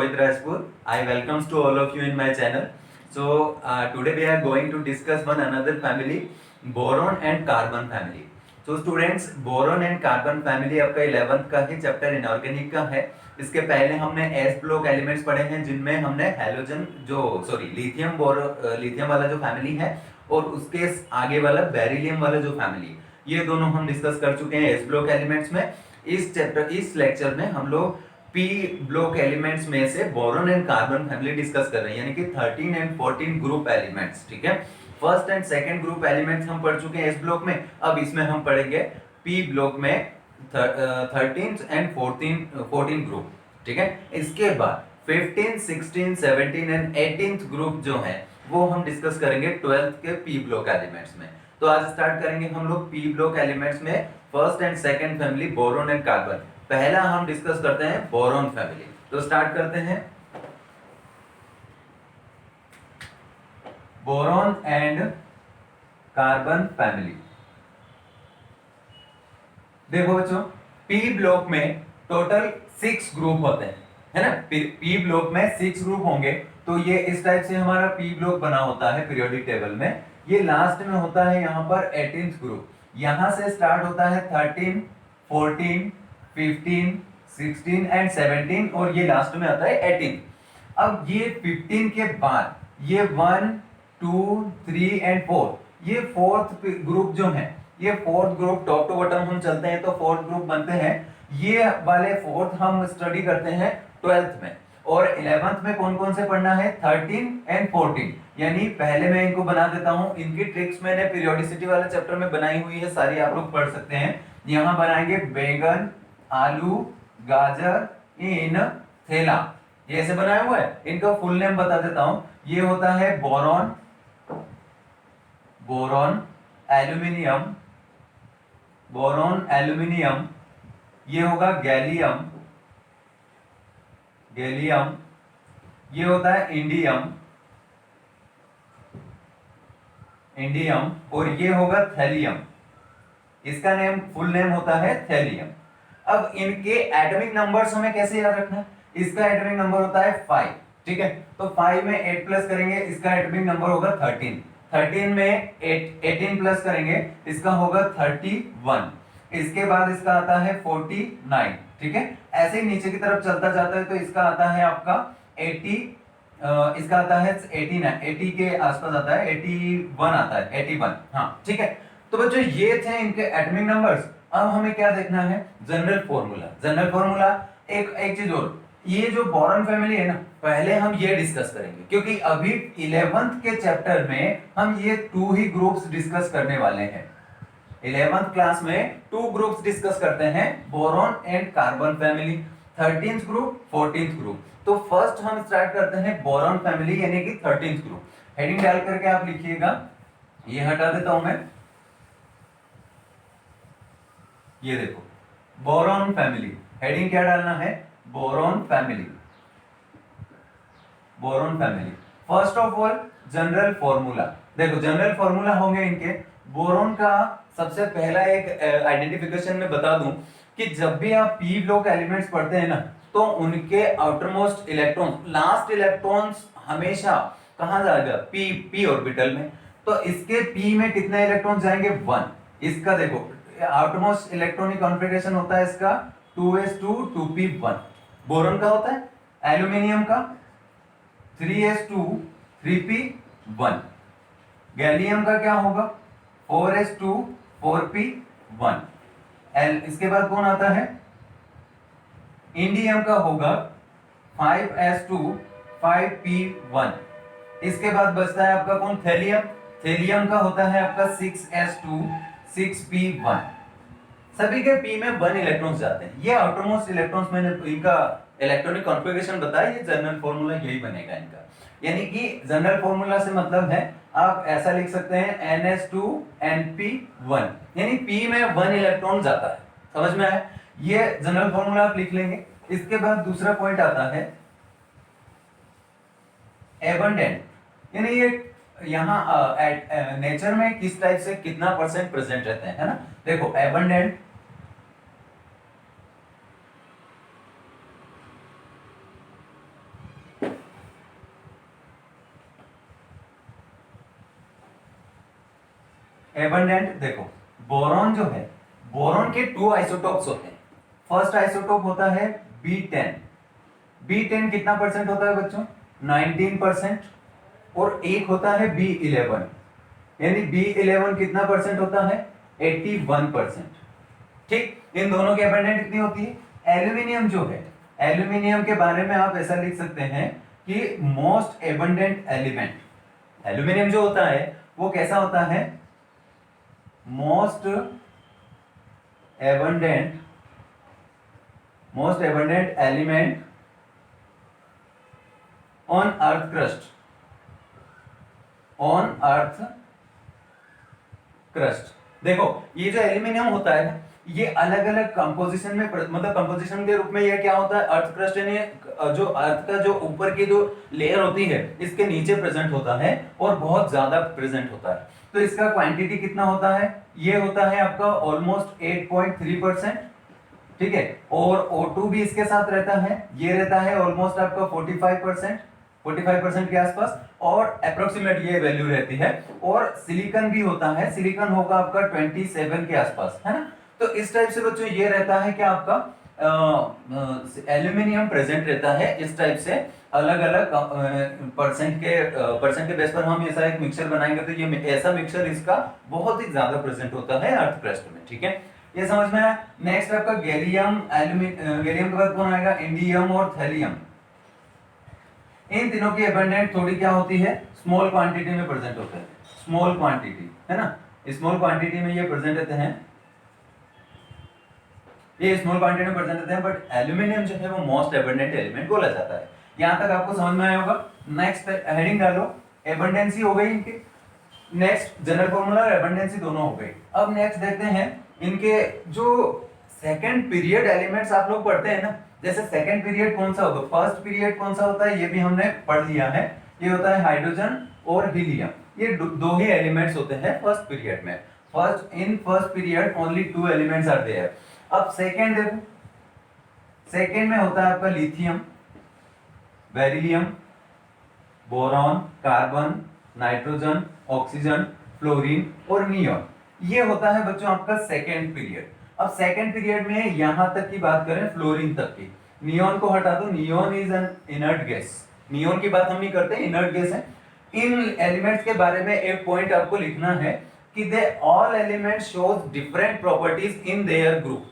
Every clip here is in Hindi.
Mohit Rajput. I welcomes to all of you in my channel. So today we are going to discuss one another family, boron and carbon family. So students, boron and carbon family आपका 11th का ही चैप्टर इनऑर्गेनिक का है. इसके पहले हमने एस ब्लॉक एलिमेंट्स पढ़े हैं जिनमें हमने हैलोजन लिथियम वाला जो फैमिली है और उसके आगे वाला बेरिलियम वाला जो फैमिली, ये दोनों हम डिस्कस कर चुके हैं एस ब्लॉक एलिमेंट्स में. इस लेक्चर में हम लोग पी ब्लॉक एलिमेंट्स में से boron and carbon family discuss कर रहे हैं, यानी कि 13 एंड 14 ग्रुप एलिमेंट्स. ठीक है, first and second group elements हम पढ़ चुके हैं इस ब्लॉक में. अब इसमें हम पढ़ेंगे पी ब्लॉक में 13 एंड 14 ग्रुप. ठीक है, इसके बाद 15, 16, 17 एंड 18th ग्रुप जो है वो हम डिस्कस करेंगे 12th के पी ब्लॉक एलिमेंट्स में. तो आज स्टार्ट करेंगे हम लोग पी ब्लॉक एलिमेंट्स में first and second family boron and carbon. पहला हम डिस्कस करते हैं बोरॉन फैमिली. तो स्टार्ट करते हैं बोरॉन एंड कार्बन फैमिली. देखो बच्चों, पी ब्लॉक में टोटल 6 ग्रुप होते हैं, है ना. पी ब्लॉक में 6 ग्रुप होंगे. तो ये इस टाइप से हमारा पी ब्लॉक बना होता है पीरियोडिक टेबल में. ये लास्ट में होता है यहाँ पर 18th ग्रुप. यहां से स्टार्ट होता है 13, 14, 15, 16 एंड 17 और ये लास्ट में आता है 18. अब ये 15 के बाद ये 1, 2, 3 एंड 4, ये फोर्थ ग्रुप जो है, ये fourth group top to bottom हम चलते हैं तो फोर्थ ग्रुप बनते हैं. ये वाले फोर्थ हम स्टडी करते हैं 12th में. और 11th में कौन कौन से पढ़ना है, 13 एंड 14. यानी पहले मैं इनको बना देता हूं. इनकी ट्रिक्स मैंने पीरियोडिसिटी वाले चैप्टर में बनाई हुई है, सारी आप लोग पढ़ सकते हैं. यहां बनाएंगे बैंगन, आलू, गाजर इन थैला. ये ऐसे बनाया हुआ है. इनका फुल नेम बता देता हूं. ये होता है बोरॉन, एल्यूमिनियम, बोरॉन एल्यूमिनियम. ये होगा गैलियम, ये होता है इंडियम, और ये होगा थैलियम. इसका नेम फुल नेम होता है थैलियम. अब इनके एटॉमिक नंबर्स हमें कैसे याद रखना है. इसका एटॉमिक नंबर होता है 5. ठीक है, तो 5 में 8 प्लस करेंगे, इसका एटॉमिक नंबर होगा 13. 13 में 18 प्लस करेंगे, इसका होगा 31. इसके बाद इसका आता है 49. ठीक है, ऐसे ही नीचे की तरफ चलता जाता है तो इसका आता है आपका 80, इसका आता है 89, 80 के आसपास आता है, 81 आता है, 81. हाँ ठीक है. तो बच्चों ये थे इनके एटॉमिक नंबर्स. अब हमें क्या देखना है, जनरल फॉर्मूला. एक चीज और, ये जो बोरॉन फैमिली है ना, पहले हम ये डिस्कस करेंगे क्योंकि अभी 11th के चैप्टर में हम ये 2 ही ग्रुप्स डिस्कस करने वाले हैं. 11th क्लास में 2 ग्रुप्स डिस्कस करते हैं, boron and carbon family. 13th group, 14th group. तो फर्स्ट हम स्टार्ट करते हैं बोरॉन फैमिली यानी कि 13th ग्रुप. हेडिंग डाल करके आप लिखिएगा, ये हटा देता हूं मैं. ये देखो बोरॉन फैमिली, हेडिंग क्या डालना है, boron family. First of all general formula. देखो जनरल फॉर्मूला होंगे इनके. बोरॉन का सबसे पहला एक आइडेंटिफिकेशन में बता दूं कि जब भी आप पी ब्लॉक एलिमेंट्स पढ़ते हैं ना, तो उनके आउटरमोस्ट इलेक्ट्रॉन्स, लास्ट इलेक्ट्रॉन्स हमेशा कहां जाएगा, पी ऑर्बिटल में. तो इसके पी में कितने इलेक्ट्रॉन्स जाएंगे, 1. इसका देखो आउटरमोस्ट इलेक्ट्रॉनिक कॉन्फ़िगरेशन होता है इसका 2s2 2p1. बोरॉन का होता है, एल्यूमिनियम का 3s2 3p1. गैलियम का क्या होगा, 4s2 4p1. इसके बाद कौन आता है, इंडियम का होगा 5s2 5p1. इसके बाद बचता है आपका कौन, थैलियम का होता है आपका 6s2 6p1. सभी के p में 1 इलेक्ट्रॉन्स जाते हैं. ये आउटरमोस्ट इलेक्ट्रॉन्स मैंने इनका इलेक्ट्रॉनिक कॉन्फ़िगरेशन बताया. ये जनरल फॉर्मूला यही बनेगा इनका. यानी कि जनरल फॉर्मूला से मतलब है, आप ऐसा लिख सकते हैं ns2 np1, यानी p में 1 इलेक्ट्रॉन जाता है. समझ में आया, ये जनरल फॉर्मूला आप लिख लेंगे. इसके बाद दूसरा पॉइंट आता है एबंडेंट, यानी ये यहाँ नेचर में किस टाइप से कितना % प्रेजेंट रहते हैं, है ना. देखो एबंडेंट एबंडेंट, देखो बोरॉन जो है, बोरॉन के 2 आइसोटोप्स होते हैं। फर्स्ट आइसोटोप होता है B10। B10 कितना परसेंट होता है बच्चों? 19%। और एक होता है B11, यानी B11 कितना परसेंट होता है? 81%। ठीक, इन दोनों की एबंडेंट कितनी होती है? एल्यूमिनियम जो है, एल्यूमिनियम के बारे में आप ऐसा लिख सकते हैं कि मोस्ट एबंडेंट एलिमेंट। एल्यूमिनियम जो होता है वो कैसा होता है? Most abundant element on earth crust, on earth crust. देखो ये जो एल्यूमिनियम होता है ना, ये अलग अलग कंपोजिशन में, मतलब कंपोजिशन के रूप में ये क्या होता है? अर्थ क्रस्ट, यानी जो अर्थ का जो ऊपर की जो लेयर होती है इसके नीचे प्रेजेंट होता है और बहुत ज्यादा प्रेजेंट होता है। तो इसका क्वांटिटी कितना होता है? ये होता है आपका ऑलमोस्ट 8.3%। ठीक है, और O2 भी इसके साथ रहता है, ये रहता है ऑलमोस्ट आपका 45% के आसपास, और अप्रोक्सीमेट ये वैल्यू रहती है। और सिलिकॉन भी होता है, सिलिकॉन होगा आपका 27 के आसपास, है ना। तो इस टाइप से बच्चों ये रहता है कि आपका एल्यूमिनियम प्रेजेंट रहता है इस टाइप से, अलग अलग परसेंट के बेस पर हम ऐसा एक मिक्सचर बनाएंगे तो ये ऐसा मिक्सचर इसका बहुत ही ज्यादा प्रेजेंट होता है अर्थ क्रस्ट में। ठीक है, ये समझ में आया। नेक्स्ट आपका गैलियम, गैलियम के बाद कौन आएगा? इंडियम और थैलियम। इन तीनों की एबंडेंट थोड़ी क्या होती है? स्मॉल क्वांटिटी में प्रेजेंट होते हैं, स्मॉल क्वांटिटी, है ना। स्मॉल क्वांटिटी में ये प्रेजेंट रहते हैं, ये स्मॉल क्वांटिटी में प्रेजेंट रहते हैं, बट एल्यूमिनियम जो है वो मोस्ट एबंडेंट एलिमेंट बोला जाता है। यहां तक आपको समझ में आया होगा। नेक्स्ट हेडिंग डालो, एबंडेंसी हो गई इनकी। नेक्स्ट जनरल फॉर्मूला और एबंडेंसी दोनों हो गई। अब नेक्स्ट देखते हैं इनके जो सेकंड पीरियड एलिमेंट्स आप लोग पढ़ते हैं ना, जैसे सेकंड पीरियड कौन सा होगा, फर्स्ट पीरियड कौन सा होता है, ये भी हमने पढ़ लिया है। ये होता है हाइड्रोजन और हीलियम, ये दो ही एलिमेंट्स होते हैं फर्स्ट पीरियड में। First period only 2 elements are there. अब सेकंड देखो, सेकंड में होता है आपका lithium, beryllium, boron, carbon, nitrogen, oxygen, fluorine और नियोन। ये होता है बच्चों आपका सेकंड पीरियड। अब सेकंड पीरियड में यहां तक की बात करें, फ्लोरीन तक की, नियोन को हटा दो, neon is an inert gas, neon की बात हम नहीं करते, इनर्ट गैस है। इन एलिमेंट्स के बारे में एक पॉइंट आपको लिखना है कि they all elements shows different properties in their group.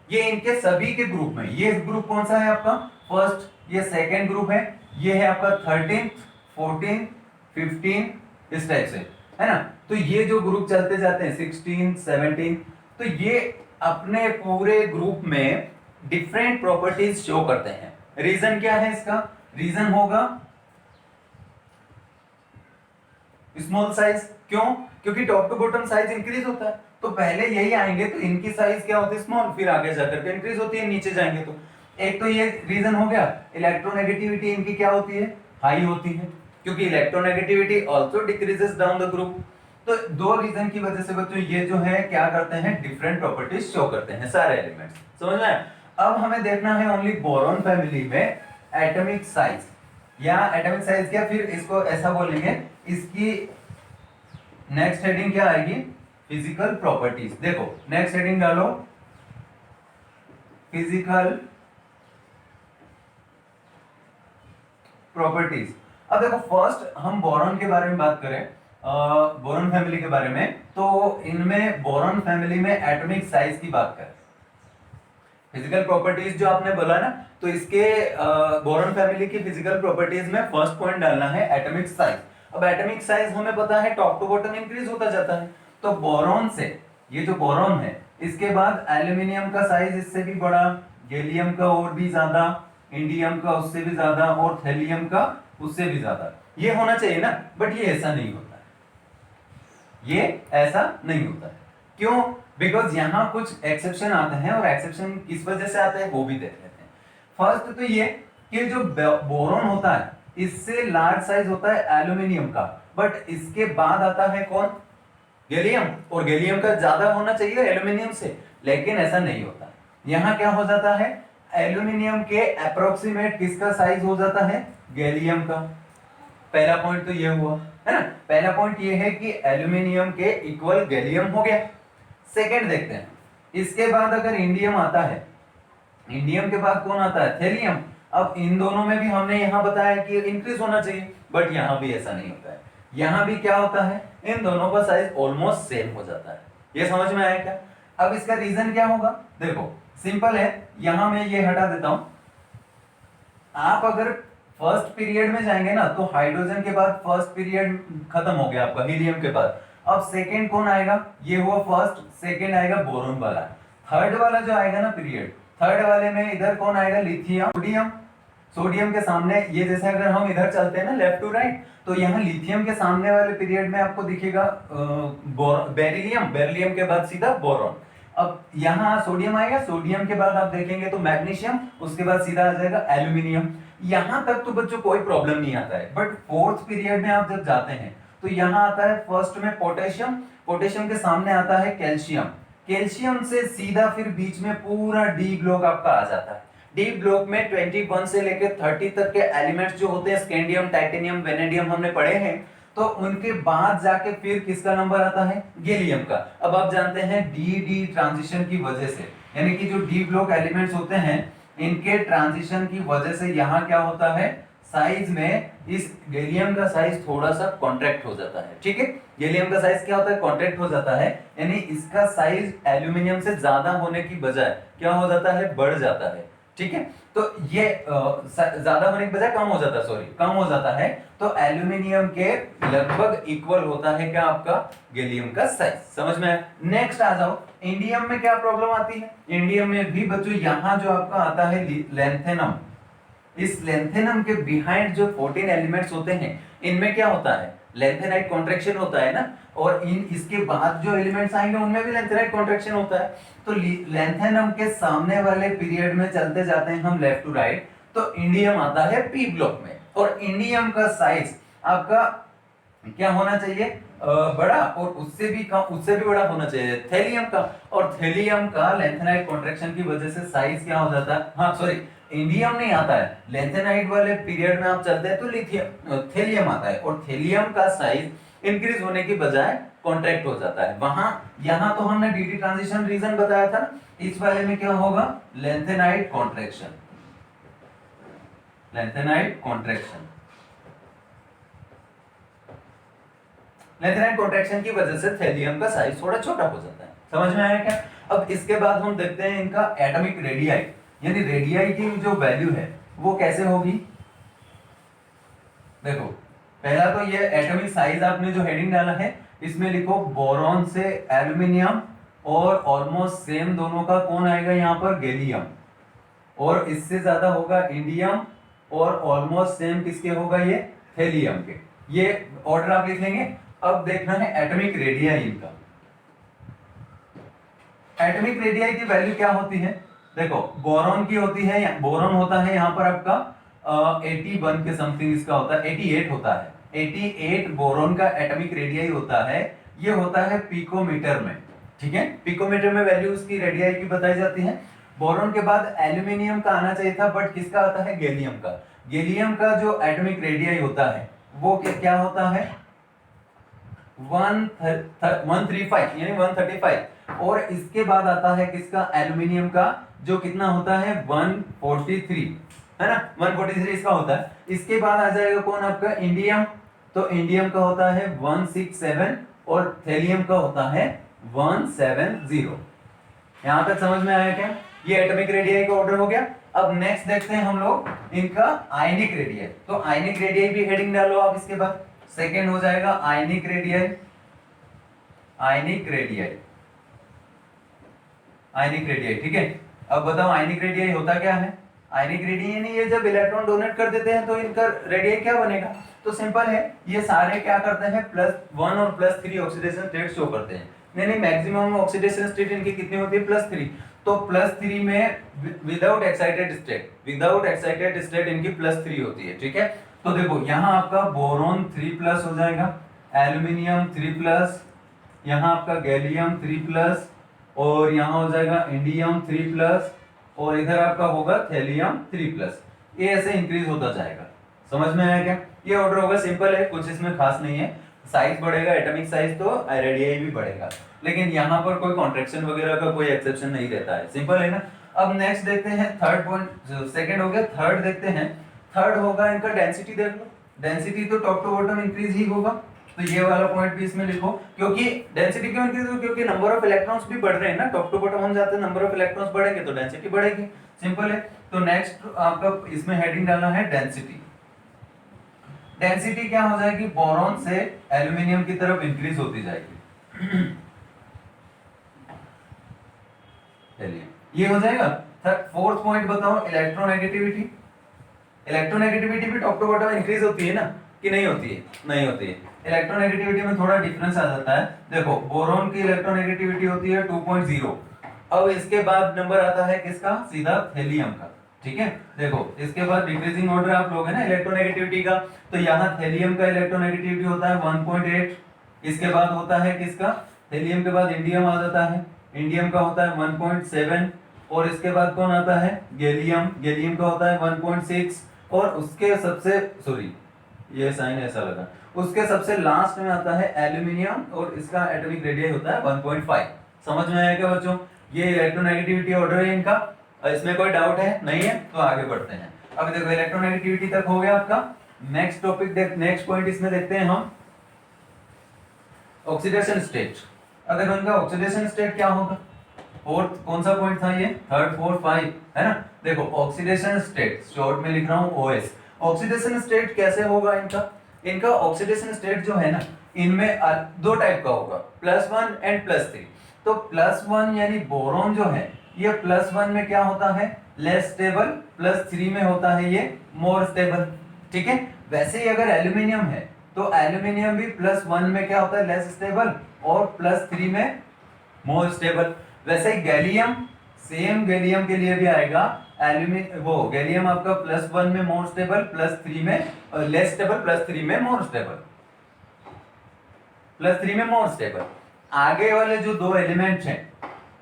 ये इनके सभी के ग्रुप में, ये ग्रुप कौन सा है आपका? फर्स्ट, ये सेकंड ग्रुप है, ये है आपका 13th, 14th, 15, इस टाइप से, है ना। तो ये जो ग्रुप चलते जाते हैं 16, 17, तो ये अपने पूरे ग्रुप में डिफरेंट प्रॉपर्टीज शो करते हैं। रीजन क्या है इसका? रीजन होगा स्मॉल साइज। क्यों? क्योंकि top to bottom size increase होता है, तो पहले यही आएंगे तो इनकी साइज क्या होती है? स्मॉल, फिर आगे जाकर के इंक्रीज होती है नीचे जाएंगे तो। एक तो ये रीजन हो गया। इलेक्ट्रोनेगेटिविटी इनकी क्या होती है? हाई होती है, क्योंकि electronegativity also decreases down the group. तो दो रीजन की वजह से बच्चों ये जो है क्या करते हैं? डिफरेंट प्रॉपर्टीज शो करते हैं सारे एलिमेंट्स। समझ में आया? अब हमें देखना है ओनली बोरॉन फैमिली में एटॉमिक साइज, या एटॉमिक साइज क्या, फिर इसको ऐसा बोलेंगे, इसकी नेक्स्ट हेडिंग क्या आएगी? Physical properties. देखो नेक्स्ट हेडिंग डालो, फिजिकल प्रॉपर्टीज। अब देखो फर्स्ट हम बोरॉन के बारे में बात करें, बोरॉन फैमिली के बारे में, तो इनमें बोरॉन फैमिली में एटॉमिक साइज की बात करें, फिजिकल प्रॉपर्टीज जो आपने बोला ना, तो इसके बोरॉन फैमिली की फिजिकल प्रॉपर्टीज में फर्स्ट पॉइंट डालना है एटॉमिक साइज। अब एटॉमिक साइज हमें पता है टॉप टू बॉटम इंक्रीज होता जाता है, तो बोरॉन से, ये जो बोरॉन है, इसके बाद एल्यूमिनियम का साइज इससे भी बड़ा, गैलियम का और भी ज्यादा, इंडियम का उससे भी ज्यादा, और थैलियम का उससे भी ज्यादा। ये होना चाहिए ना, बट ये ऐसा नहीं होता है, ये ऐसा नहीं होता है। क्यों? बिकॉज यहां कुछ एक्सेप्शन आते हैं, और एक्सेप्शन किस वजह से आते हैं वो भी देख लेते हैं। फर्स्ट तो ये कि जो बोरॉन होता है इससे लार्ज साइज होता है एल्यूमिनियम का, बट इसके बाद आता है कौन? गैलियम, और गैलियम का ज्यादा होना चाहिए एल्यूमिनियम से, लेकिन ऐसा नहीं होता। यहां क्या हो जाता है? एल्यूमिनियम के अप्रोक्सीमेट किसका साइज हो जाता है? गैलियम का। पहला पॉइंट तो ये हुआ। है ना। पहला पॉइंट ये है कि एल्यूमिनियम के इक्वल गैलियम हो गया। सेकंड देखते हैं, इसके बाद अगर इंडियम आता है, इंडियम के बाद कौन आता है, थेलियम। अब इन दोनों में भी हमने यहां बताया कि इंक्रीज होना चाहिए, बट यहां भी ऐसा नहीं होता है। यहां भी क्या होता है, इन दोनों का साइज ऑलमोस्ट सेम हो जाता है। ये समझ में आया क्या। अब इसका रीजन क्या होगा, देखो सिंपल है, यहां मैं ये हटा देता हूं। आप अगर फर्स्ट पीरियड में जाएंगे ना, तो हाइड्रोजन के बाद फर्स्ट पीरियड खत्म हो गया आपका, हीलियम के बाद। अब सेकेंड कौन आएगा, ये हुआ फर्स्ट, सेकेंड आएगा बोरोन वाला। थर्ड वाला जो आएगा ना पीरियड, थर्ड वाले में इधर कौन आएगा, लिथियम, सोडियम। सोडियम के सामने ये, जैसे अगर हम इधर चलते हैं ना लेफ्ट टू राइट, तो यहाँ लिथियम के सामने वाले पीरियड में आपको दिखेगा बेरिलियम, बेरिलियम के बाद सीधा बोरॉन। अब यहाँ सोडियम आएगा, सोडियम के बाद आप देखेंगे तो मैग्नीशियम, उसके बाद सीधा आ जाएगा एल्यूमिनियम। यहां तक तो बच्चों कोई प्रॉब्लम नहीं आता है, बट फोर्थ पीरियड में आप जब जाते हैं तो यहाँ आता है फर्स्ट में पोटेशियम, पोटेशियम के सामने आता है कैल्शियम, कैल्शियम से सीधा फिर बीच में पूरा डी ब्लॉक आपका आ जाता है। डी ब्लॉक में 21 से लेकर 30 तक के एलिमेंट्स जो होते हैं, स्कैंडियम, टाइटेनियम, वेनेडियम हमने पढ़े हैं। तो उनके बाद जाके फिर किसका नंबर आता है, गैलियम का। अब आप जानते हैं डी डी ट्रांजिशन की वजह से, यानी कि जो डी ब्लॉक एलिमेंट्स होते हैं, इनके ट्रांजिशन की वजह से यहाँ क्या होता है, साइज में इस गैलियम का साइज थोड़ा सा कॉन्ट्रैक्ट हो जाता है। ठीक है, गैलियम का साइज क्या होता है, कॉन्ट्रैक्ट हो जाता है, यानी इसका साइज एल्यूमिनियम से ज्यादा होने की बजाय क्या हो जाता है, बढ़ जाता है। ठीक है, तो ये ज्यादा होने की बजाय कम हो जाता है, सॉरी कम हो जाता है। तो एल्यूमिनियम के लगभग इक्वल होता है क्या आपका गैलियम का साइज। समझ में आया। नेक्स्ट आ जाओ, इंडियम में क्या प्रॉब्लम आती है। इंडियम में भी बच्चों यहाँ जो आपका आता है लेंथेनम, इस लेंथेनम के बिहाइंड जो 14 एलिमेंट्स होते हैं, इनमें क्या होता है, लेंथेनाइट कॉन्ट्रैक्शन होता है ना। और इन इसके बाद जो एलिमेंट्स आएंगे उनमें भी लेंथेनाइट कॉन्ट्रैक्शन होता है। तो लेंथेनम के सामने वाले पीरियड में चलते जाते हैं हम लेफ्ट टू राइट, तो इंडियम आता है पी ब्लॉक में। और इंडियम का साइज आपका क्या होना चाहिए, बड़ा, और उससे भी कम, उससे भी बड़ा होना चाहिए थेलियम का। और थेलियम का लेंथेनाइट कॉन्ट्रैक्शन की वजह से साइज क्या हो जाता है, हाँ सॉरी इंडियम नहीं आता है, लेंथेनाइट वाले पीरियड में आप चलते हैं तो लिथियम, थेलियम आता है। और थेलियम का साइज इंक्रीज होने की बजाय कॉन्ट्रैक्ट हो जाता है। वहां यहां तो हमने डीडी ट्रांजिशन रीजन बताया था, इस वाले में क्या होगा, lanthanide contraction, lanthanide contraction, lanthanide contraction की वजह से थेलियम का साइज थोड़ा छोटा हो जाता है। समझ में आया क्या। अब इसके बाद हम देखते हैं इनका एटॉमिक रेडियाई, यानी रेडियाई की जो वैल्यू है वो कैसे होगी। देखो पहला तो ये एटॉमिक साइज आपने जो हेडिंग डाला है, इसमें लिखो बोरॉन से एल्यूमिनियम, और ऑलमोस्ट सेम दोनों का कौन आएगा यहाँ पर, गैलियम। और इससे ज्यादा होगा इंडियम, और ऑलमोस्ट सेम किसके होगा, ये थेलियम के। ये ऑर्डर आप लिख लेंगे। अब देखना है एटॉमिक रेडियाई इनका। एटॉमिक रेडियाई की वैल्यू क्या होती है, देखो बोरॉन की होती है, बोरॉन होता है यहाँ पर आपका 81 के समथिंग इसका होता है, 88 होता है, 88 बोरॉन का एटॉमिक रेडियाई होता है। ये होता है पिकोमीटर में। ठीक है, पिकोमीटर में वैल्यू उसकी रेडियाई की बताई जाती है। बोरॉन के बाद एल्यूमिनियम का आना चाहिए था, बट किसका आता है, गैलियम का। गैलियम का जो एटॉमिक रेडियाई होता है वो क्या होता है, 135 यानी 135। और इसके बाद आता है किसका, एल्यूमिनियम का, जो कितना होता है 143, है ना, 143 इसका होता है। इसके बाद आ जाएगा कौन आपका, इंडियम, तो इंडियम का होता है 167, और थेलियम का होता है 170। यहां तक समझ में आया क्या, ये एटॉमिक रेडियाई का ऑर्डर हो गया। अब नेक्स्ट देखते हैं हम लोग इनका आयनिक रेडियाई। तो आयनिक रेडियाई भी हेडिंग डालो आप इसके बाद, सेकेंड हो जाएगा ionic radii, ionic radii, ionic radii. ठीक है, अब बताओ आयनिक रेडियाई होता क्या है। आयनिक रेडियाई यानी ये जब इलेक्ट्रॉन डोनेट कर देते हैं तो इनका रेडियाई क्या बनेगा, तो सिंपल है, ये सारे क्या करते हैं, +1 और +3 ऑक्सीडेशन स्टेट शो करते हैं। यानी मैक्सिमम ऑक्सीडेशन स्टेट इनकी कितनी होती है, +3। तो +3 में without excited state, without excited state इनकी +3 होती है। ठीक है, तो देखो यहाँ आपका बोरॉन 3+ हो जाएगा, एल्यूमिनियम 3+, यहाँ आपका गैलियम 3+, और यहाँ हो जाएगा इंडियम 3+, और इधर आपका होगा थेलियम 3+। ये ऐसे इंक्रीज होता जाएगा। समझ में आया क्या। ये ऑर्डर होगा, सिंपल है, कुछ इसमें खास नहीं है। साइज बढ़ेगा एटॉमिक साइज तो रेडियस भी बढ़ेगा, लेकिन यहाँ पर कोई कॉन्ट्रैक्शन वगैरह का कोई एक्सेप्शन नहीं रहता है, सिंपल है ना। अब नेक्स्ट देखते हैं थर्ड पॉइंट, सेकंड हो गया, थर्ड देखते हैं। थर्ड होगा इनका डेंसिटी, देख लो डेंसिटी तो टॉप टू बॉटम इंक्रीज ही होगा, तो ये वाला पॉइंट भी इसमें लिखो, क्योंकि डेंसिटी क्यों इंक्रीज होगी, क्योंकि नंबर ऑफ इलेक्ट्रॉन्स भी बढ़ रहे हैं ना, टॉप टू बॉटम हम जाते हैं, नंबर ऑफ इलेक्ट्रॉन्स बढ़ेंगे तो डेंसिटी बढ़ेगी, सिंपल है। तो नेक्स्ट आपका इसमें हेडिंग डालना है डेंसिटी। डेंसिटी क्या हो जाएगी, बोरॉन से एल्यूमिनियम की तरफ इंक्रीज होती जाएगी। चलिए ये हो जाएगा। फोर्थ पॉइंट बताओ, इलेक्ट्रोनेगेटिविटी। इलेक्ट्रोनेगेटिविटी भी टॉप टू बॉटम इंक्रीज होती है ना, कि नहीं होती है, नहीं होती है। इलेक्ट्रोनेगेटिविटी में थोड़ा डिफरेंस आ जाता है, देखो बोरॉन की इलेक्ट्रोनेगेटिविटी होती है 2.0, अब इसके बाद नंबर आता है किसका, सीधा थेलियम का, ठीक है। देखो इसके बाद डिक्रीजिंग ऑर्डर आप लोगे ना इलेक्ट्रोनेगेटिविटी का, तो यहाँ थेलियम का इलेक्ट्रोनेगेटिविटी होता है 1.8, इसके बाद होता है किसका, थेलियम के बाद इंडियम आ जाता है, इंडियम का होता है 1.7, और इसके बाद कौन आता है, गैलियम, गैलियम का होता है 1.6, और उसके सबसे सॉरी ये साइन ऐसा लगा, उसके सबसे लास्ट में आता है एल्यूमिनियम, और इसका एटॉमिक रेडियस होता है 1.5। समझ में आया क्या बच्चों, ये इलेक्ट्रोनेगेटिविटी ऑर्डर है इनका, इसमें कोई डाउट है नहीं है, तो आगे बढ़ते हैं। अब देखो इलेक्ट्रोनेगेटिविटी तक हो गया आपका। नेक्स्ट टॉपिक नेक्स्ट पॉइंट इसमें देखते हैं हम, ऑक्सीडेशन स्टेट। अगर उनका ऑक्सीडेशन स्टेट क्या होगा, फोर्थ कौन सा पॉइंट था ये, थर्ड फोर्थ फाइव है ना। देखो ऑक्सीडेशन स्टेट शॉर्ट में लिख रहा हूं ओएस। ऑक्सीडेशन स्टेट कैसे होगा इनका, इनका ऑक्सीडेशन स्टेट जो है ना, इनमें दो टाइप का होगा, +1 एंड +3। तो +1 यानी बोरॉन जो है ये +1 में क्या होता है, लेस स्टेबल, +3 में होता है ये मोर स्टेबल, ठीक है। वैसे ही अगर एल्यूमिनियम है तो एल्यूमिनियम भी +1 में क्या होता है, लेस स्टेबल, और +3 में मोर स्टेबल। वैसे ही गैलियम, सेम गैलियम के लिए भी आएगा, एल्यूमिनियम वो गैलियम आपका +1 में मोर स्टेबल, +3 में लेस स्टेबल, +3 में मोर स्टेबल, +3 में मोर स्टेबल। आगे वाले जो दो एलिमेंट हैं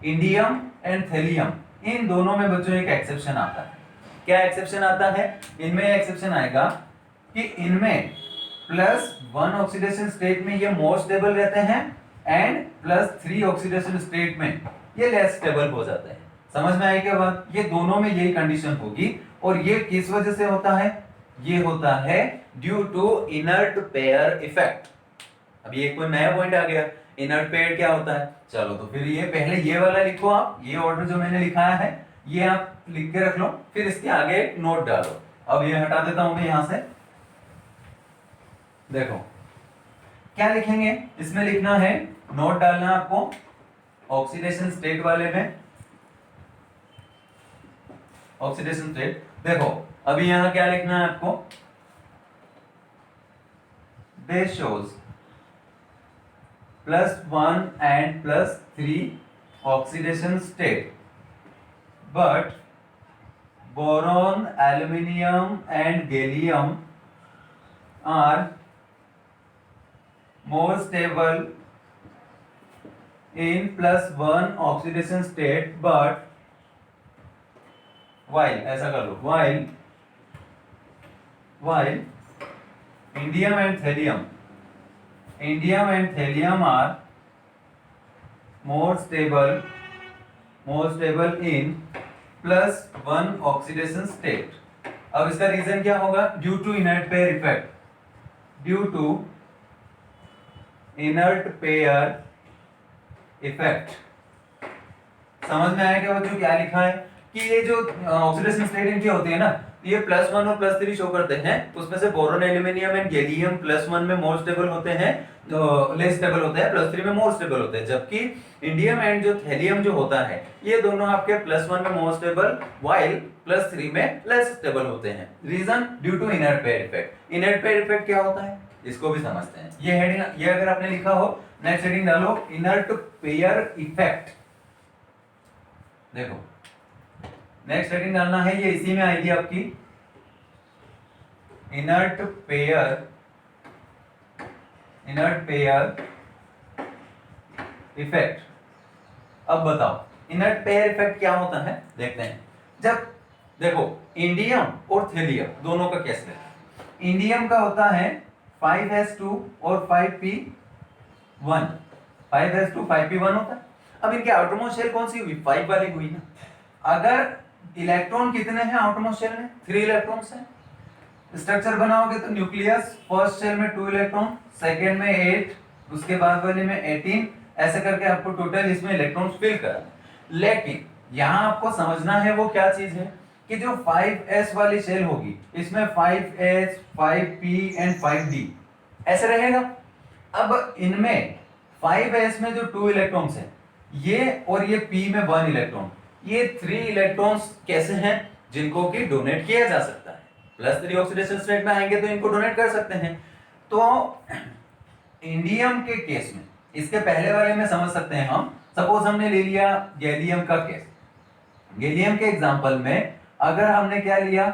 इंडियम एंड थेलियम, इन दोनों में बच्चों एक एक्सेप्शन आता है। क्या एक्सेप्शन आता है, इनमें एक्सेप्शन आएगा कि इनमें +1 ऑक्सीडेशन स्टेट में ये मोर स्टेबल रहते हैं, एंड +3 ऑक्सीडेशन स्टेट में ये लेस स्टेबल हो जाते हैं। समझ में आई क्या बात, ये दोनों में यही कंडीशन होगी, और ये किस वजह से होता है, ये होता है due to inert pair effect. अब ये कोई नया पॉइंट आ गया, इनर्ट पेयर क्या होता है, चलो तो फिर ये पहले ये वाला लिखो आप, ये ऑर्डर जो मैंने लिखाया है ये आप लिख के रख लो, फिर इसके आगे एक नोट डालो। अब ये हटा देता हूं मैं यहां से, देखो क्या लिखेंगे, इसमें लिखना है, नोट डालना है आपको ऑक्सीडेशन स्टेट वाले में, ऑक्सीडेशन स्टेट। देखो अभी यहां क्या लिखना है आपको, this shows +1 and +3 oxidation state, but boron, aluminium and gallium are more stable in +1 oxidation state, but while ऐसा कर लो, while indium and thallium are more stable in +1 oxidation state। अब इसका रीजन क्या होगा, due to inert pair effect, due to inert pair effect. समझ में आया क्या बच्चों, क्या लिखा है कि ये जो ऑक्सीडेशन स्टेट इनकी होती है ना, ये +1 और +3 शो करते हैं, उसमें से बोरोन, एल्यूमिनियम एंड गैलियम +1 में मोर स्टेबल होते हैं, लेस स्टेबल होते हैं, +3 में मोर स्टेबल होते हैं, जबकि इंडियम एंड जो थेलियम जो होता है ये दोनों आपके +1 में मोर स्टेबल, वाइल +3 में लेस स्टेबल होते हैं। Reason due to inert pair effect. Inert pair effect क्या होता है इसको भी समझते हैं। ये हेडिंग, ये अगर आपने लिखा हो, नेक्स्ट हेडिंग डालो इनर्ट पेयर इफेक्ट। देखो नेक्स्ट हेडिंग डालना है, ये इसी में आएगी आपकी, इनर्ट पेयर इफेक्ट। अब बताओ इनर्ट पेयर इफेक्ट क्या होता है, देखते हैं। जब देखो इंडियम और थेलियम दोनों का केस लेते हैं, इंडियम का होता है 5s2 और 5p1, 5s2 5p1 होता है। अब इनके आउटरमोस्ट शेल कौन सी हुई, 5 वाली हुई ना। अगर इलेक्ट्रॉन कितने हैं आउटरमोस्ट शेल में, 3 इलेक्ट्रॉन्स हैं। स्ट्रक्चर बनाओगे तो न्यूक्लियस, फर्स्ट शेल में 2 इलेक्ट्रॉन, सेकेंड में 8, उसके बाद वाले में 18, ऐसे करके आपको टोटल इसमें इलेक्ट्रॉन्स फिल करना। लेकिन यहां आपको समझना है वो क्या चीज है कि जो 5s वाली शेल होगी इसमें 5s 5p एंड 5d ऐसे रहेगा। अब इनमें 5s में जो 2 इलेक्ट्रॉन्स हैं ये, और ये p में 1 इलेक्ट्रॉन, ये 3 इलेक्ट्रॉन्स कैसे हैं जिनको कि डोनेट किया जा सकता है। +3 ऑक्सीडेशन स्टेट में आएंगे तो इनको डोनेट कर सकते हैं। तो इंडियम के केस में, इसके पहले वाले में समझ सकते हैं हम। सपोज हमने ले लिया गैलियम का केस। गैलियम के एग्जांपल में अगर हमने क्या लिया,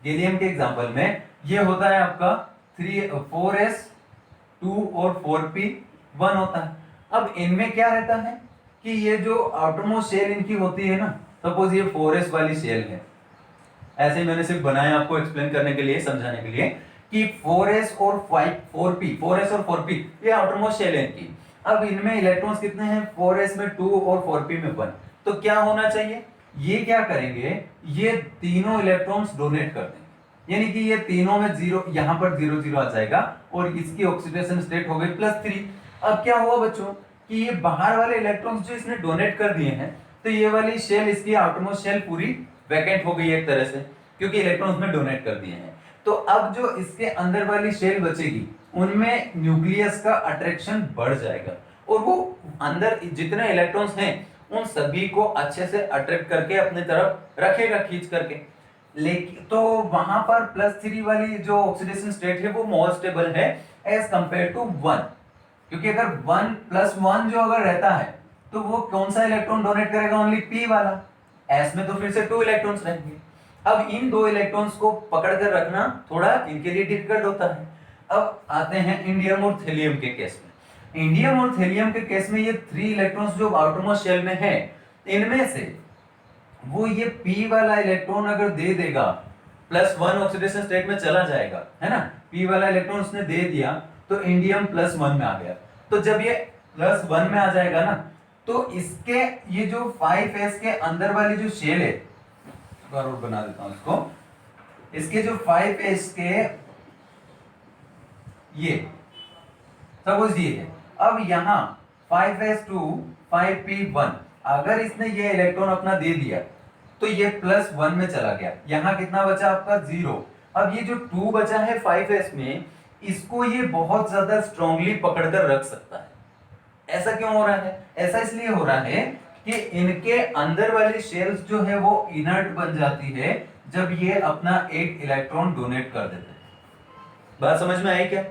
गैलियम के एग्जांपल में ये होता है आपका 4s2 और 4p1 होता है। अब इनमें क्या रहता है कि ये जो आउटरमोस्ट शेल इनकी होती है ना, सपोज ये 4s वाली शेल है, ऐसे ही मैंने सिर्फ बनाया आपको एक्सप्लेन करने के लिए, समझाने के लिए कि 4s और 4p, 4s और 4p ये आउटरमोस्ट शेल है इनकी। अब इनमें इलेक्ट्रॉन्स कितने हैं, 4s में 2 और 4p में 1। तो क्या होना चाहिए, ये क्या करेंगे, ये तीनों इलेक्ट्रॉन्स डोनेट कर देंगे, यानी कि ये तीनों में 0, यहां पर 0 0 आ जाएगा और इसकी ऑक्सीडेशन स्टेट हो गई +3। अब क्या हुआ बच्चों कि ये बाहर वाले इलेक्ट्रॉन्स जो इसने डोनेट कर दिए हैं, तो ये वाली शेल, इसकी आउटरमोस्ट शेल पूरी वैकेंट हो गई एक तरह से, क्योंकि इलेक्ट्रॉन्स में डोनेट कर दिए हैं। तो अब जो इसके अंदर वाली शेल बचेगी उनमें न्यूक्लियस का अट्रैक्शन बढ़ जाएगा और वो अंदर जितने इलेक्ट्रॉन्स हैं उन सभी को अच्छे से अट्रैक्ट करके अपनी तरफ रखेगा खींच करके। लेकिन तो वहां पर +3 वाली जो ऑक्सीडेशन स्टेट है वो मोर स्टेबल है एज कंपेयर टू 1, क्योंकि अगर 1 + 1 जो अगर रहता है तो वो कौन सा इलेक्ट्रॉन डोनेट करेगा, ओनली p वाला। s में तो फिर से 2 इलेक्ट्रॉन्स रहेंगे। अब इन 2 इलेक्ट्रॉन्स को पकड़ कर रखना थोड़ा इनके लिए डिफिकल्ट होता है। अब आते हैं इंडियम और थेलियम के केस में। इंडियम और थेलियम के केस में ये 3 इलेक्ट्रॉन्स जो आउटरमोस्ट शेल में है, इनमें से वो ये p वाला इलेक्ट्रॉन अगर दे देगा, +1 ऑक्सीडेशन स्टेट में चला जाएगा, है ना, p वाला इलेक्ट्रॉन उसने दे दिया तो इंडियम +1 में आ गया। तो जब ये +1 में आ जाएगा ना, तो इसके ये जो 5s के अंदर वाली जो शेल है, और बना देता हूं इसको, इसके जो 5s के ये सपोज ये है, अब यहां 5s2 5p1 अगर इसने ये इलेक्ट्रॉन अपना दे दिया तो ये +1 में चला गया, यहां कितना बचा आपका 0। अब ये जो 2 बचा है 5s में, इसको ये बहुत ज्यादा स्ट्रांगली पकड़कर रख सकता है। ऐसा क्यों हो रहा है, ऐसा इसलिए हो रहा है कि इनके अंदर वाली शेल्स जो है वो इनर्ट बन जाती है जब ये अपना एक इलेक्ट्रॉन डोनेट कर देते हैं। बात समझ में आई क्या,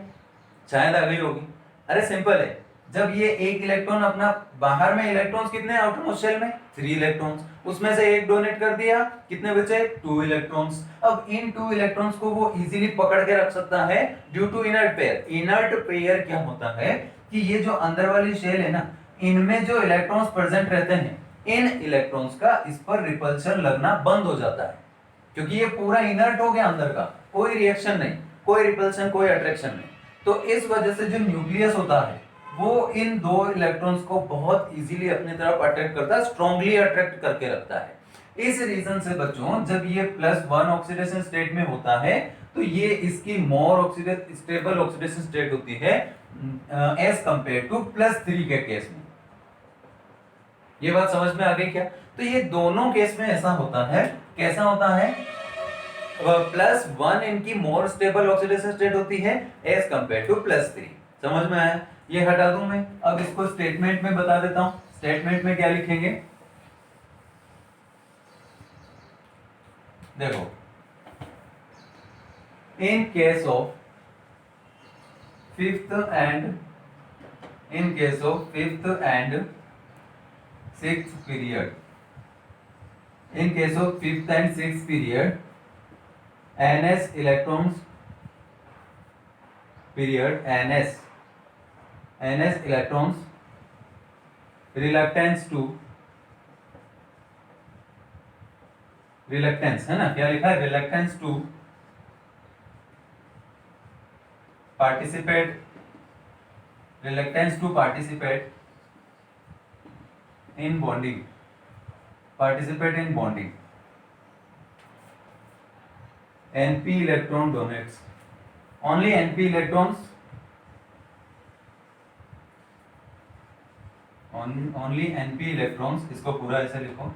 शायद आ गई होगी। अरे सिंपल है, जब ये एक इलेक्ट्रॉन अपना, बाहर में इलेक्ट्रॉन्स कितने हैं आउटरमोस्ट शेल में, 3 इलेक्ट्रॉन्स, उसमें से एक डोनेट कर दिया, कितने बचे, 2 इलेक्ट्रॉन्स। अब इन 2 इलेक्ट्रॉन्स को वो इजीली पकड़ के रख सकता है due to inert pair. Inert pair क्या होता है कि ये जो अंदर वाली शेल है ना, इनमें जो इलेक्ट्रॉन्स प्रेजेंट रहते हैं, इन इलेक्ट्रॉन्स का इस पर रिपल्शन लगना बंद हो जाता है, क्योंकि ये पूरा इनर्ट हो गया, अंदर का कोई रिएक्शन नहीं, कोई रिपल्शन, कोई अट्रैक्शन नहीं। तो इस वजह से जो न्यूक्लियस होता है वो इन 2 इलेक्ट्रॉन्स को बहुत इजीली अपनी तरफ अट्रैक्ट करता है, स्ट्रांगली अट्रैक्ट करके रखता है। इस रीजन से बच्चों जब ये +1 ऑक्सीडेशन स्टेट में होता है तो ये इसकी मोर स्टेबल ऑक्सीडेशन स्टेट होती है एज कंपेयर टू +3 के केस में। ये बात समझ में आ गई क्या, तो ये दोनों केस में ऐसा होता है। कैसा होता है, +1 इनकी मोर स्टेबल ऑक्सीडेशन स्टेट होती है एज कंपेयर टू +3। समझ में आया, ये हटा दूं मैं, अब इसको स्टेटमेंट में बता देता हूं। स्टेटमेंट में क्या लिखेंगे, देखो, in case of fifth and sixth period, in case of fifth and sixth period, ns electrons period, ns electrons reluctance है ना, क्या लिखा है, reluctance to participate, reluctance to participate in bonding, participate in bonding. NP electron donates, only NP electrons, only NP electrons, इसको पूरा ऐसे लिखो,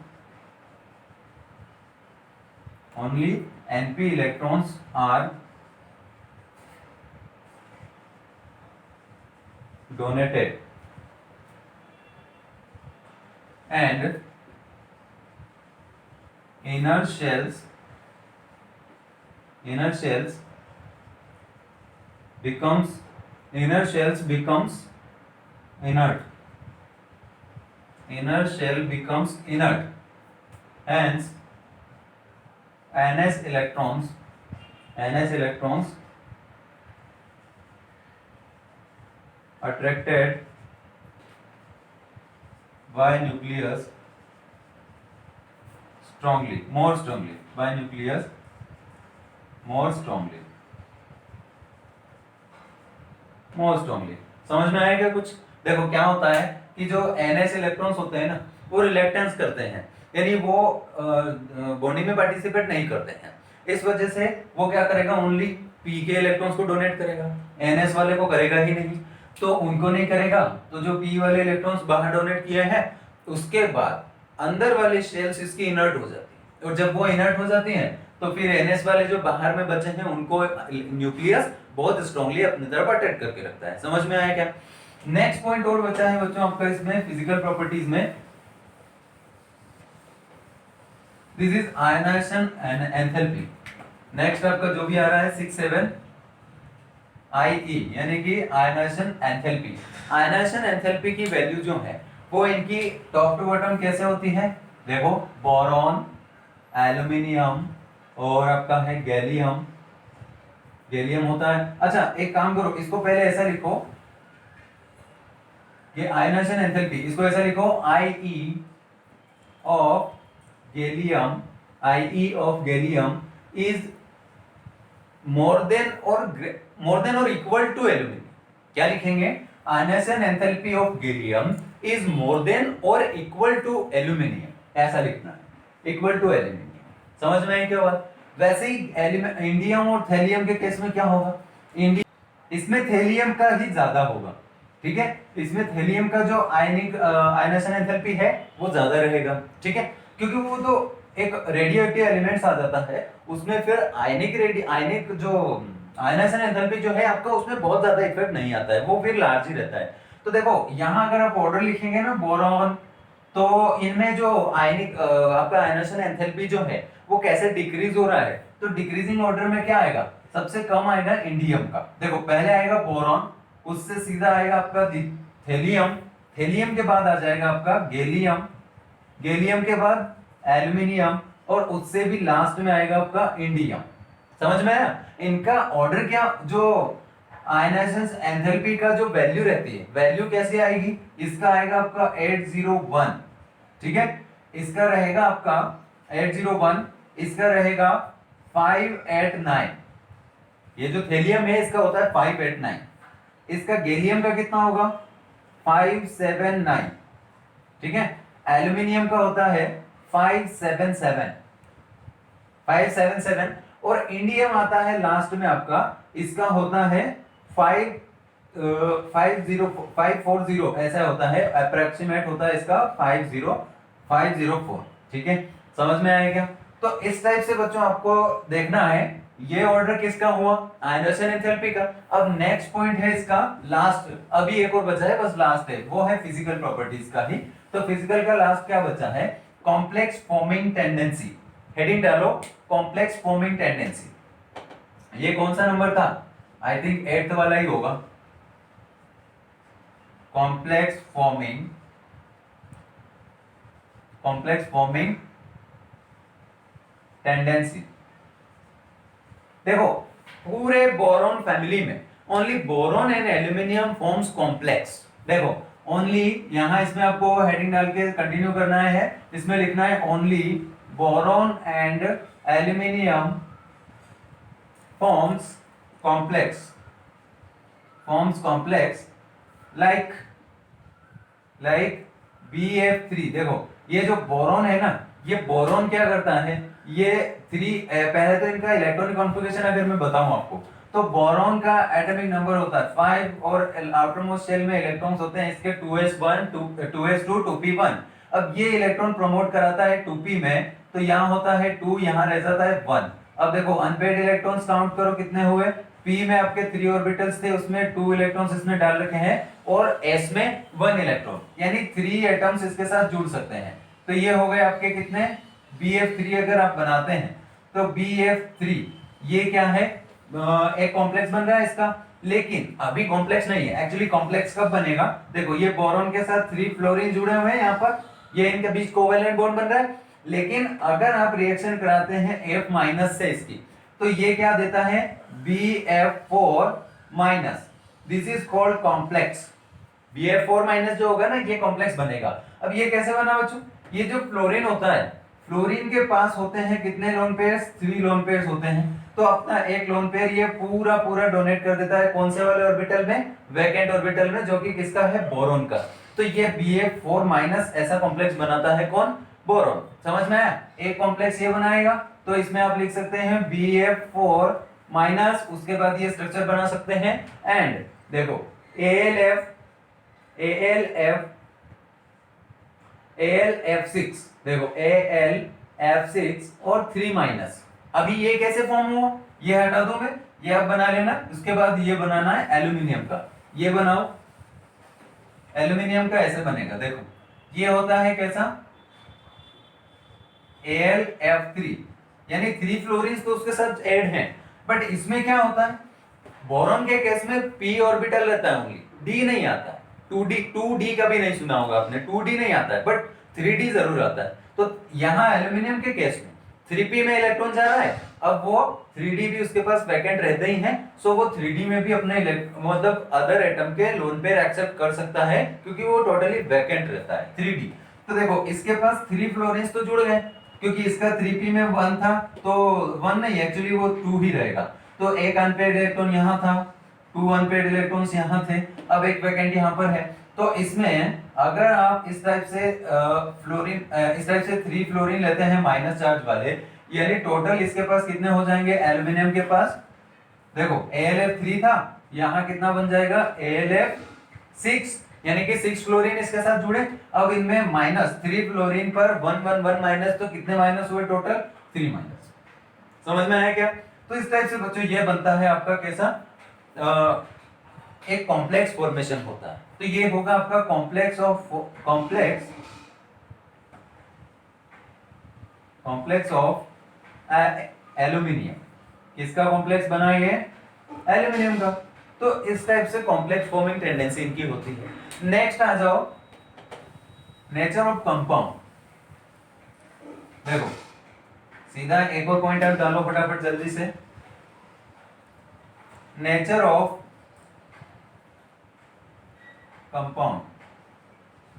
only NP electrons are donated and inner shells becomes inert, inner shell becomes inert, hence NS electrons attracted by nucleus strongly, more strongly, by nucleus more strongly, समझ में आया क्या कुछ? देखो क्या होता है कि जो NS इलेक्ट्रॉन्स होते हैं ना, वो रिलेक्टेंस करते हैं, यानी वो बॉन्डिंग में पार्टिसिपेट नहीं करते हैं। इस वजह से वो क्या करेगा, ओनली P के इलेक्ट्रॉन्स को डोनेट करेगा, NS वाले को करेगा ही नहीं। तो उनको नहीं करेगा, तो जो P वाले इलेक्ट्रॉन्स बाहर डोनेट किए हैं, उसके बाद अंदर वाली शेल्स इसकी इनर्ट हो जाती है, और जब वो इनर्ट हो जाती हैं तो फिर NS वाले जो बाहर में बचे हैं उनको न्यूक्लियस बहुत स्ट्रांगली अपनी तरफ अटैक करके रखता है। समझ में आया क्या? नेक्स्ट पॉइंट और बचा है बच्चों आपका इसमें फिजिकल प्रॉपर्टीज में, this is ionisation and enthalpy. Next आपका जो भी आ रहा है 6-7 IE, यानी कि आयनाइजेशन एंथैल्पी। आयनाइजेशन एंथैल्पी की वैल्यू जो है वो इनकी टॉप टू बॉटम कैसे होती है? देखो, बोरॉन, एल्यूमिनियम और आपका है गैलियम होता है। अच्छा एक काम करो, इसको पहले ऐसा लिखो कि आयनाइजेशन एंथैल्पी, इसको ऐसा लिखो IE of gallium is more than और इक्वल टू एल्यूमिनियम। क्या लिखेंगे? Ionisation enthalpy of gallium is more than और इक्वल टू एल्यूमिनियम, ऐसा लिखना है, इक्वल टू एल्यूमिनियम। समझ में आई क्या बात? वैसे ही इंडियम और थैलियम के केस में क्या होगा? इसमें थैलियम का ही ज्यादा होगा, ठीक है, इसमें थैलियम का जो आयनाइजेशन एंथैल्पी है वो ज्यादा रहेगा, ठीक है, क्योंकि वो तो एक रेडियोएक्टिव एलिमेंट्स आ जाता है, उसमें फिर आयनिक जो आयनाइजेशन एंथैल्पी जो है आपका, उसमें बहुत ज्यादा इफेक्ट नहीं आता है, वो फिर लार्ज ही रहता है। तो देखो यहाँ अगर आप ऑर्डर लिखेंगे ना, बोरॉन, तो इनमें जो आपका आयनाइजेशन एंथैल्पी जो है वो कैसे डिक्रीज हो रहा है? तो डिक्रीजिंग ऑर्डर में क्या आएगा? सबसे कम आएगा इंडियम का। देखो पहले आएगा बोरॉन, उससे सीधा आएगा आपका थैलियम के बाद आ जाएगा आपका गैलियम के बाद एल्यूमिनियम, और उससे भी लास्ट में आएगा आपका इंडियम। समझ में आया? इनका ऑर्डर क्या, जो आयनाइजेशन एंथैल्पी का जो वैल्यू रहती है, वैल्यू कैसे आएगी? इसका आएगा आपका 801, ठीक है, इसका रहेगा आपका 801, इसका रहेगा 589। ये जो थैलियम है इसका होता है 589, इसका गैलियम का कितना होगा? 579, ठीक है, एल्यूमिनियम का होता है 577, और इंडियम आता है लास्ट में आपका, इसका होता है 540, ऐसा होता है, अप्रोक्सीमेट होता है इसका 504, ठीक है, समझ में आएगा? तो इस टाइप से बच्चों आपको देखना है ये ऑर्डर किसका हुआ, आयनाइजेशन एंथैल्पी का। अब नेक्स्ट पॉइंट है इसका लास्ट, अभी एक और बचा है, बस लास्ट है, वो है फिजिकल प्रॉपर्टीज का ही। तो फिजिकल का लास्ट क्या बचा है, कॉम्प्लेक्स फॉर्मिंग टेंडेंसी। हेडिंग डालो कॉम्प्लेक्स फॉर्मिंग टेंडेंसी। ये कौन सा नंबर था, आई थिंक 8th वाला ही होगा, कॉम्प्लेक्स फॉर्मिंग टेंडेंसी। देखो पूरे बोरॉन फैमिली में only boron and aluminium forms complex. देखो ओनली, यहां इसमें आपको हेडिंग डाल के कंटिन्यू करना है, इसमें लिखना है only boron and aluminium forms complex forms complex like BF3। देखो ये जो बोरॉन है ना, ये बोरॉन क्या करता है, ये पहले तो इनका इलेक्ट्रॉनिक कॉन्फ़िगरेशन अगर मैं बताऊं आपको, तो बोरॉन का एटॉमिक नंबर होता है 5 और आउटर मोस्ट शेल में इलेक्ट्रॉन्स होते हैं इसके 2s1 2s2 2p1। अब ये इलेक्ट्रॉन प्रमोट कराता है 2p में, तो यहाँ होता है 2, यहाँ रह जाता है 1। अब देखो अनपेयर्ड इलेक्ट्रॉन्स काउंट करो कितने हुए, p में आपके 3 ऑर्बिटल्स थे, उसमें 2 इलेक्ट्रॉन्स इसमें डाल रखे हैं, और s में 1 इलेक्ट्रॉन, यानी 3 एटम्स इसके साथ जुड़ सकते हैं। तो ये हो गए आपके कितने, BF3 अगर आप बनाते हैं तो BF3 ये क्या है, एक कॉम्प्लेक्स बन रहा है इसका, लेकिन अभी कॉम्प्लेक्स नहीं है। एक्चुअली कॉम्प्लेक्स कब बनेगा, देखो ये बोरॉन के साथ 3 फ्लोरीन जुड़े हुए हैं, यहाँ पर ये इनके बीच कोवेलेंट बॉन्ड बन रहा है, लेकिन अगर आप रिएक्शन कराते हैं F माइनस से इसकी, तो ये क्या देता है, BF4 minus, this is called complex. BF4 minus जो होगा ना, ये कॉम्प्लेक्स बनेगा। अब ये कैसे बना बच्चों, ये जो फ्लोरीन होता है, फ्लोरीन के पास होते हैं कितने लोन पेयर्स, 3 लोन पेयर्स होते हैं, तो अपना एक लोन पेयर ये पूरा पूरा डोनेट कर देता है कौन से वाले ऑर्बिटल में, वैकेंट ऑर्बिटल में, जो कि किसका है, बोरॉन का। तो ये BF4 माइनस ऐसा कॉम्प्लेक्स बनाता है कौन, बोरॉन। समझ में आया, एक कॉम्प्लेक्स ये बनाएगा, तो इसमें आप लिख सकते हैं BF4 माइनस, उसके बाद ये स्ट्रक्चर बना सकते हैं, एंड देखो ALF6, देखो ALF6 और 3 माइनस। अभी ये कैसे फॉर्म हुआ, ये हटा दो मैं, ये आप बना लेना, उसके बाद ये बनाना है एल्यूमिनियम का, ये बनाओ एल्यूमिनियम का, ऐसे बनेगा। देखो ये होता है कैसा, ALF3, यानी 3 फ्लोरीन्स तो उसके साथ ऐड हैं, बट इसमें क्या होता है, बोरॉन के केस में p ऑर्बिटल रहता है ओनली, d नहीं आता है। 2d कभी नहीं सुना होगा आपने, 2d नहीं आता है, बट 3d जरूर आता है। तो यहाँ एल्यूमिनियम के केस में 3p में इलेक्ट्रॉन जा रहा है, अब वो 3d भी उसके पास वैकेंट रहते ही हैं, सो वो 3d में भी अपने मतलब अदर एटम के लोन पेयर एक्सेप्ट कर सकता है, क्योंकि वो टोटली वैकेंट रहता है 3d। तो देखो इसके पास 3 फ्लोरीन्स तो जुड़ गए, क्योंकि इसका 3p में 1 था, तो 1 नहीं, एक्चुअली वो 2 ही रहेगा। तो एक अनपेयर्ड इलेक्ट्रॉन यहाँ था, 2 अनपेयर्ड इलेक्ट्रॉन्स यहाँ थे, अब एक वैकेंट यहाँ पर है। तो इसमें अगर आप इस टाइप से इस टाइप से 3 फ्लोरीन लेते हैं माइनस चार्ज वाले, यानी टोटल इसके पास कितने हो जाएंगे एल्यूमिनियम के पास, देखो ALF3 था, यहाँ कितना बन जाएगा ALF6, यानी कि 6 फ्लोरीन इसके साथ जुड़े। अब इनमें माइनस 3 फ्लोरीन पर 1 1 1 माइनस, तो कितने माइनस हुए टोटल, 3 माइनस। समझ में आया क्या। तो इस टाइप से बच्चों ये बनता है आपका कैसा, एक कॉम्प्लेक्स फॉर्मेशन होता है। तो ये होगा आपका कॉम्प्लेक्स ऑफ एल्यूमिनियम। किसका कॉम्प्लेक्स बना ये, एल्यूमिनियम का। तो इस टाइप से कॉम्प्लेक्स फॉर्मिंग टेंडेंसी इनकी होती है। नेक्स्ट आ जाओ, नेचर ऑफ कंपाउंड। देखो सीधा एक और पॉइंट आप डालो फटाफट जल्दी से, नेचर ऑफ कंपाउंड।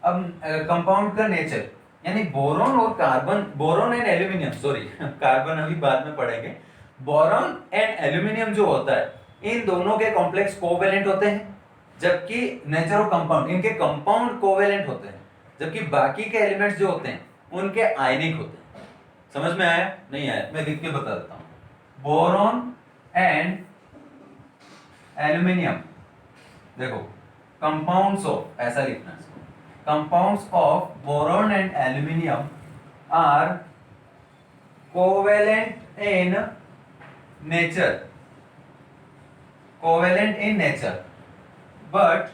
अब कंपाउंड का नेचर, यानी बोरॉन और carbon, boron and aluminium, sorry carbon अभी बाद में पढ़ेंगे। बोरॉन एंड एल्यूमिनियम जो होता है, इन दोनों के कॉम्प्लेक्स कोवेलेंट होते हैं, जबकि नेचर ऑफ कंपाउंड, इनके कंपाउंड कोवेलेंट होते हैं, जबकि बाकी के एलिमेंट्स जो होते हैं उनके आयनिक होते हैं। समझ में आया, नहीं आया, मैं लिख के बता देता हूं। बोरॉन एंड एल्यूमिनियम, देखो कंपाउंड्स ऑफ, ऐसा लिखना है, compounds of boron and aluminium are covalent in nature, covalent in nature, but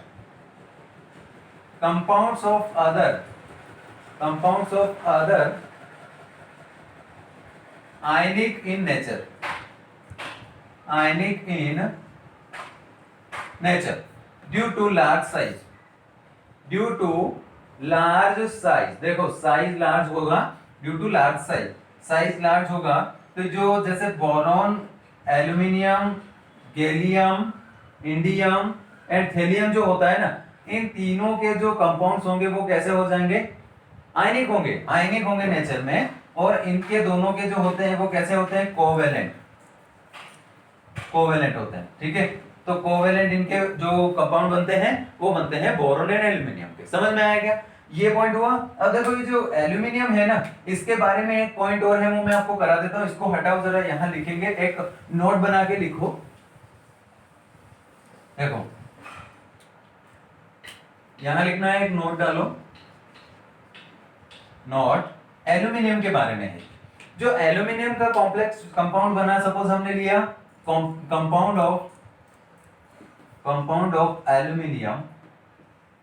compounds of other ionic in nature, ionic in nature due to large size, due to large size। देखो साइज लार्ज होगा due to large size, size large होगा तो जो जैसे boron, aluminium, gallium, indium and thallium जो होता है ना, इन तीनों के जो कंपाउंड्स होंगे वो कैसे हो जाएंगे, आयनिक होंगे, आयनिक होंगे नेचर में। और इनके दोनों के जो होते हैं वो कैसे होते हैं, कोवेलेंट, कोवेलेंट होते हैं। ठीक है, तो कोवेलेंट इनके जो कंपाउंड बनते हैं वो बनते हैं बोरोन एंड एल्यूमिनियम के। समझ में आया क्या? ये पॉइंट हुआ। अब देखो ये जो एल्यूमिनियम है ना, इसके बारे में एक पॉइंट और है, वो मैं आपको करा देता हूं। इसको हटाओ जरा, यहां लिखेंगे, एक नोट बना के लिखो। देखो यहां लिखना है, एक नोट डालो। नोट एल्यूमिनियम के बारे में है। जो एल्यूमिनियम का कॉम्प्लेक्स कंपाउंड बना, सपोज हमने लिया कंपाउंड ऑफ एल्यूमिनियम,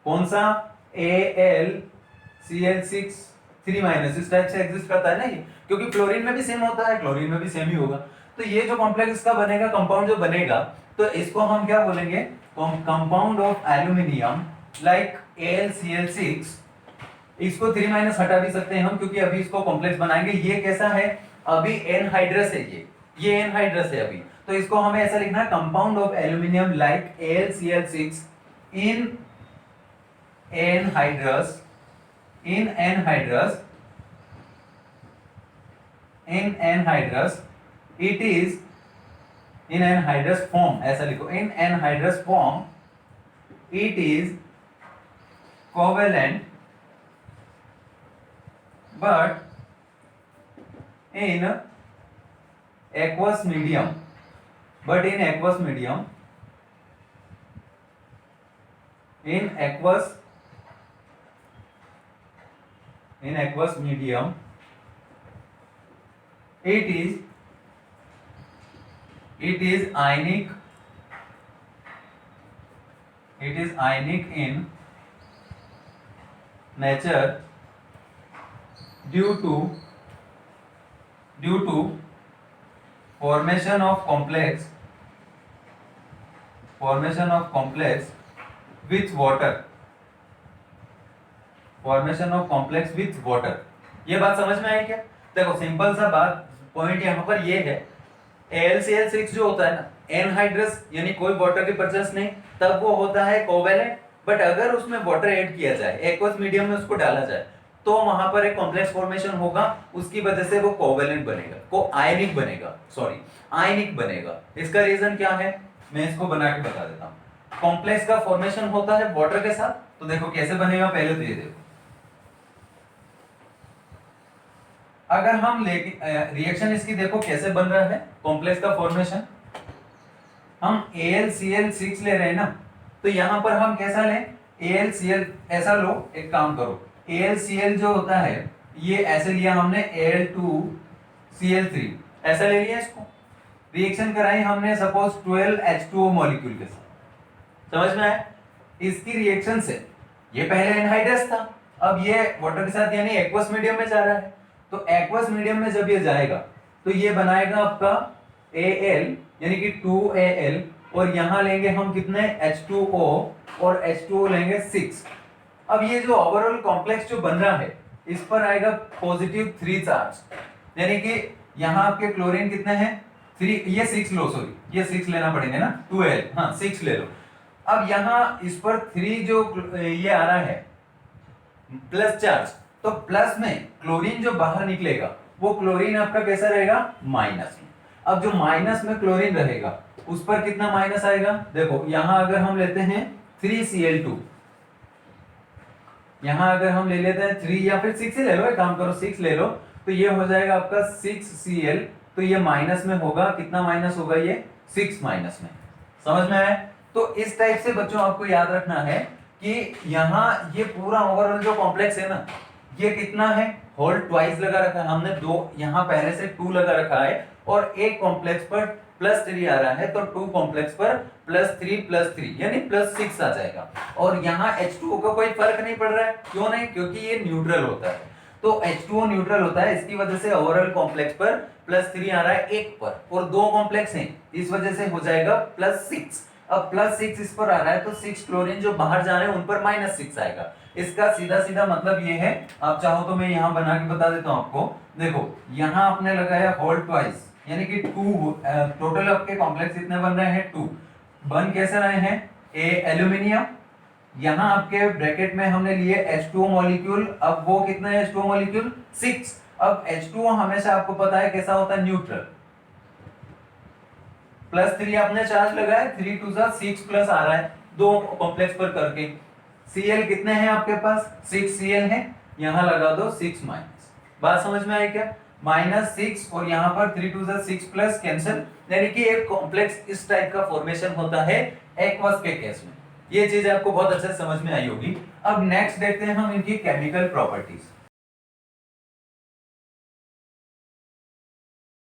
कौन सा? AlCl6 3- इस टाइप से एग्जिस्ट करता है ना ये, क्योंकि क्लोरीन में भी सेम होता है, क्लोरीन में भी सेम ही होगा। तो ये जो कॉम्प्लेक्स इसका बनेगा, कंपाउंड जो बनेगा, तो इसको हम क्या बोलेंगे? Compound of aluminium like AlCl6। इसको 3- हटा भी सकते हैं हम, क्योंकि अभी इसको कॉम्प्लेक्स बनाएंगे। ये कैसा है? अभी एनहाइड्रस है, ये एनहाइड्रस है अभी। तो इसको हमें ऐसा लिखना है, compound of aluminium like AlCl6 in anhydrous it is in anhydrous form, ऐसा लिखो, in anhydrous form it is covalent but in aqueous medium, in aqueous medium it is ionic in nature due to formation of complex with water। ये बात समझ में आई क्या? देखो सिंपल सा बात, पॉइंट यहाँ पर ये है, AlCl6 जो होता है ना, एनहाइड्रस, यानी कोई वाटर की प्रेजेंस नहीं, तब वो होता है कोवेलेंट। बट अगर उसमें वाटर ऐड किया जाए, एक्वस मीडियम में उसको डाला जाए, तो वहां पर एक कॉम्प्लेक्स फॉर्मेशन होगा, उसकी वजह से वो कोवेलेंट बनेगा, आयनिक बनेगा। इसका रीजन क्या है, मैं इसको बना के बता देता हूं। कॉम्प्लेक्स का फॉर्मेशन होता है वाटर के साथ, तो देखो कैसे बनेगा, पहले तो ये देखो। अगर हम रिएक्शन इसकी देखो कैसे बन रहा है, कॉम्प्लेक्स का फॉर्मेशन, हम AlCl6 ले रहे हैं ना, तो यहां पर हम कैसा लें? AlCl, ऐसा लो, एक काम करो, AlCl जो होता है ये ऐसे लिया हमने, Al2Cl3 ऐसा ले लिया, इसको रिएक्शन कराई हमने सपोज 12H2O मॉलिक्यूल के साथ। समझ में आया? इसकी रिएक्शन से, ये पहले एनहाइड्रस था, अब ये वाटर के साथ यानी एक्वस मीडियम में जा रहा है। तो एक्वस मीडियम में जब ये जाएगा तो ये बनाएगा आपका Al, यानी कि 2Al, और यहां लेंगे हम कितने? H2O, और H2O लेंगे 6। अब ये जो ओवरऑल कॉम्प्लेक्स जो बन रहा है, इस पर आएगा पॉजिटिव 3 चार्ज, यानी कि यहां आपके क्लोरीन कितने हैं? 3, ये 6 लो, सॉरी ये 6 लेना पड़ेंगे ना, 2Al, हाँ 6 ले लो। अब यहां इस पर 3 जो ये आ रहा है प्लस चार्ज, तो प्लस में क्लोरीन जो बाहर निकलेगा, वो क्लोरीन आपका कैसा रहेगा? माइनस में। अब जो माइनस में क्लोरीन रहेगा, उस पर कितना माइनस आएगा? देखो यहां अगर हम लेते हैं 3Cl2, यहां अगर हम ले लेते हैं 3 या फिर 6 ही ले लो, एक काम करो 6 ले लो, तो ये हो जाएगा आपका 6Cl, तो ये माइनस में होगा, कितना माइनस होगा? ये 6 माइनस में। समझ में आया? तो इस टाइप से बच्चों आपको याद रखना है कि यहाँ ये पूरा ओवरऑल जो कॉम्प्लेक्स है ना, ये कितना है? होल ट्वाइस लगा रखा है हमने, 2 यहाँ पहले से 2 लगा रखा है, और एक कॉम्प्लेक्स पर +3 आ रहा है, तो 2 कॉम्प्लेक्स पर +3 यानी +6 आ जाएगा। और यहाँ H2O का कोई फर्क नहीं पड़ रहा है, क्यों नहीं? क्योंकि ये न्यूट्रल होता है, तो H2O न्यूट्रल होता है, इसकी वजह से ओवरऑल कॉम्प्लेक्स पर +3 आ रहा है एक पर, और 2 कॉम्प्लेक्स हैं, इस वजह से हो जाएगा +6। अब +6 इस पर आ रहा है, तो 6 क्लोरीन जो बाहर जा रहे हैं उन पर -6 आएगा। इसका सीधा सीधा मतलब ये है, आप चाहो तो मैं यहां बना के बता देता हूं आपको। देखो यहां आपने लगाया होल ट्वाइस, यानी कि 2, टोटल आपके कॉम्प्लेक्स कितने बन रहे हैं? 2। बन कैसे रहे हैं? एल्यूमिनियम, यहां आपके ब्रैकेट में हमने लिए H2O मॉलिक्यूल, अब वो कितना है H2O मॉलिक्यूल? 6। अब H2O हमेशा आपको पता है कैसा होता है? न्यूट्रल। +3 आपने चार्ज लगाया, 3 टू 6 प्लस आ रहा है दो कॉम्प्लेक्स पर करके। Cl कितने हैं आपके पास, 6 Cl है, यहां लगा दो 6 माइनस। बात समझ में आई क्या, -6 और यहाँ पर 3 टू 6 प्लस कैंसिल, यानी कि एक कॉम्प्लेक्स इस टाइप का फॉर्मेशन होता है एक्वस के केस में। ये चीज आपको बहुत अच्छे से समझ में आई होगी। अब नेक्स्ट देखते हैं हम इनकी केमिकल प्रॉपर्टीज।